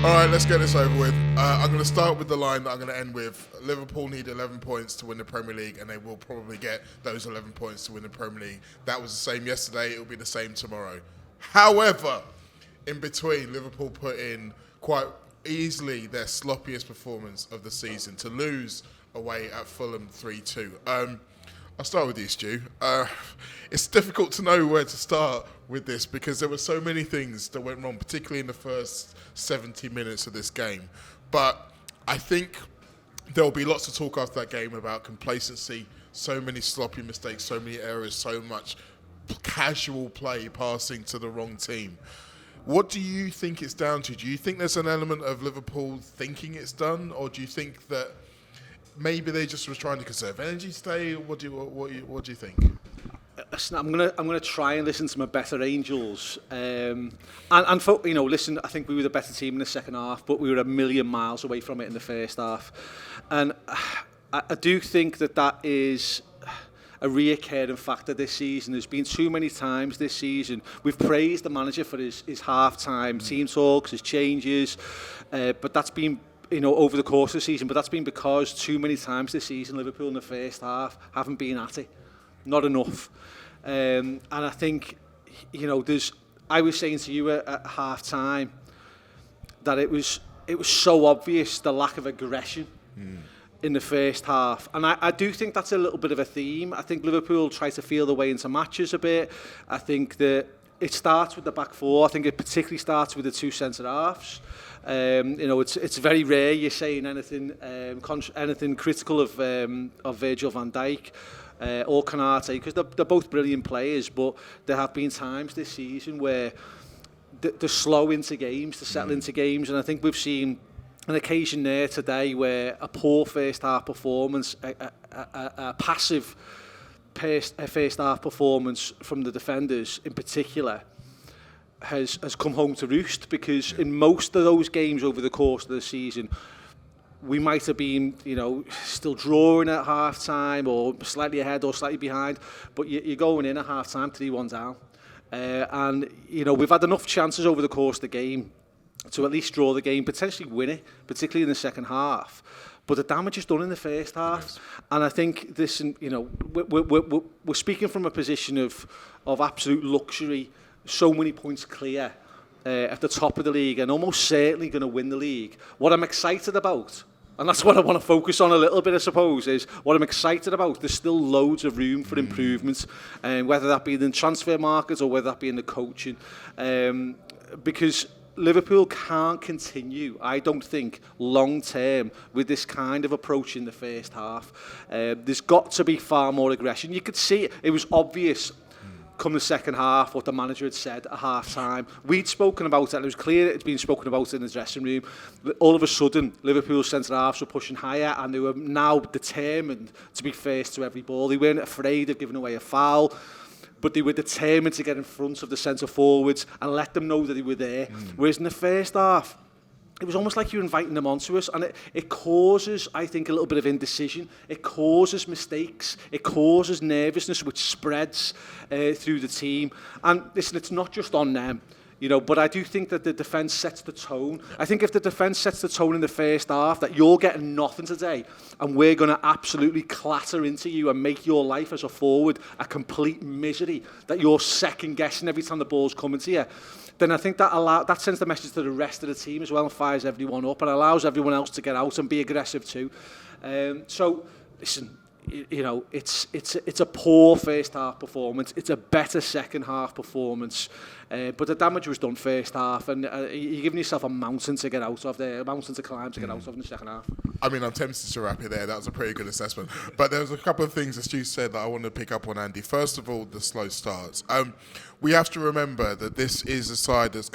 All right, let's get this over with. I'm going to start with the line that I'm going to end with. Liverpool need 11 points to win the Premier League, and they will probably get those 11 points to win the Premier League. That was the same yesterday. It will be the same tomorrow. However, in between, Liverpool put in quite easily their sloppiest performance of the season to lose away at Fulham 3-2. I'll start with you, Stu. It's difficult to know where to start with this because there were so many things that went wrong, particularly in the first 70 minutes of this game. But I think there'll be lots of talk after that game about complacency, so many sloppy mistakes, so many errors, so much casual play passing to the wrong team. What do you think it's down to? Do you think there's an element of Liverpool thinking it's done, or do you think that maybe they just was trying to conserve energy today? What do you think? Listen, I'm gonna try and listen to my better angels. And for, listen, I think we were the better team in the second half, but we were a million miles away from it in the first half. And I do think that is a reoccurring factor this season. There's been too many times this season. We've praised the manager for his half-time team talks, his changes, but that's been over the course of the season, but that's been because too many times this season, Liverpool in the first half haven't been at it. Not enough. And I think, I was saying to you at half-time that it was so obvious, the lack of aggression in the first half. And I do think that's a little bit of a theme. I think Liverpool try to feel their way into matches a bit. I think that it starts with the back four. I think it particularly starts with the two centre-halves. It's very rare you're saying anything critical of Virgil van Dijk or Konate, because they're both brilliant players, but there have been times this season where they're slow into games, to settle into games, and I think we've seen an occasion there today where a poor first half performance, a passive first half performance from the defenders in particular has come home to roost, because in most of those games over the course of the season we might have been still drawing at half time or slightly ahead or slightly behind, but you're going in at half time 3-1 down, and we've had enough chances over the course of the game to at least draw the game, potentially win it, particularly in the second half. But the damage is done in the first half. Yes. And I think this, we're speaking from a position of absolute luxury, so many points clear at the top of the league and almost certainly going to win the league. What I'm excited about, and that's what I want to focus on a little bit, I suppose, is what I'm excited about. There's still loads of room for improvements, whether that be in the transfer market or whether that be in the coaching, because Liverpool can't continue, I don't think, long term with this kind of approach in the first half. There's got to be far more aggression. You could see it was obvious come the second half what the manager had said at half time. We'd spoken about it, and it was clear it had been spoken about in the dressing room. All of a sudden, Liverpool's centre halves were pushing higher, and they were now determined to be first to every ball. They weren't afraid of giving away a foul, but they were determined to get in front of the centre forwards and let them know that they were there. Whereas in the first half, it was almost like you were inviting them onto us, and it causes, I think, a little bit of indecision. It causes mistakes. It causes nervousness, which spreads through the team. And listen, it's not just on them, but I do think that the defence sets the tone. I think if the defence sets the tone in the first half, that you're getting nothing today, and we're going to absolutely clatter into you and make your life as a forward a complete misery, that you're second-guessing every time the ball's coming to you, then I think that sends the message to the rest of the team as well and fires everyone up and allows everyone else to get out and be aggressive too. So, listen, it's a poor first half performance. It's a better second half performance. But the damage was done first half, and you're giving yourself a mountain to get out of there, a mountain to climb to get out of in the second half. I mean, I'm tempted to wrap it there. That was a pretty good assessment. But there was a couple of things that Stu said that I want to pick up on, Andy. First of all, the slow starts. We have to remember that this is a side that's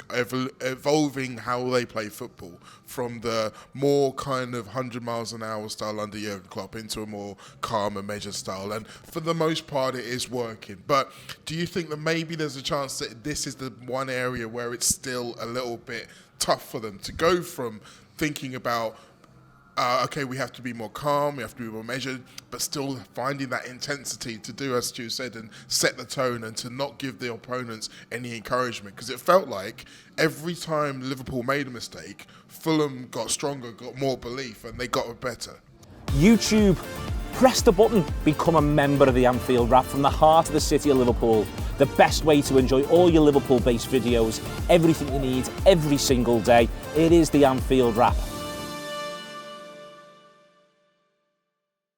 evolving how they play football from the more kind of 100 miles an hour style under Jurgen Klopp into a more calm and measured style. And for the most part, it is working. But do you think that maybe there's a chance that this is the one area where it's still a little bit tough for them to go from thinking about okay, we have to be more calm, we have to be more measured, but still finding that intensity to do, as Stu said, and set the tone and to not give the opponents any encouragement. Because it felt like every time Liverpool made a mistake, Fulham got stronger, got more belief, and they got better. YouTube, press the button, become a member of the Anfield Wrap from the heart of the city of Liverpool. The best way to enjoy all your Liverpool-based videos, everything you need, every single day. It is the Anfield Wrap.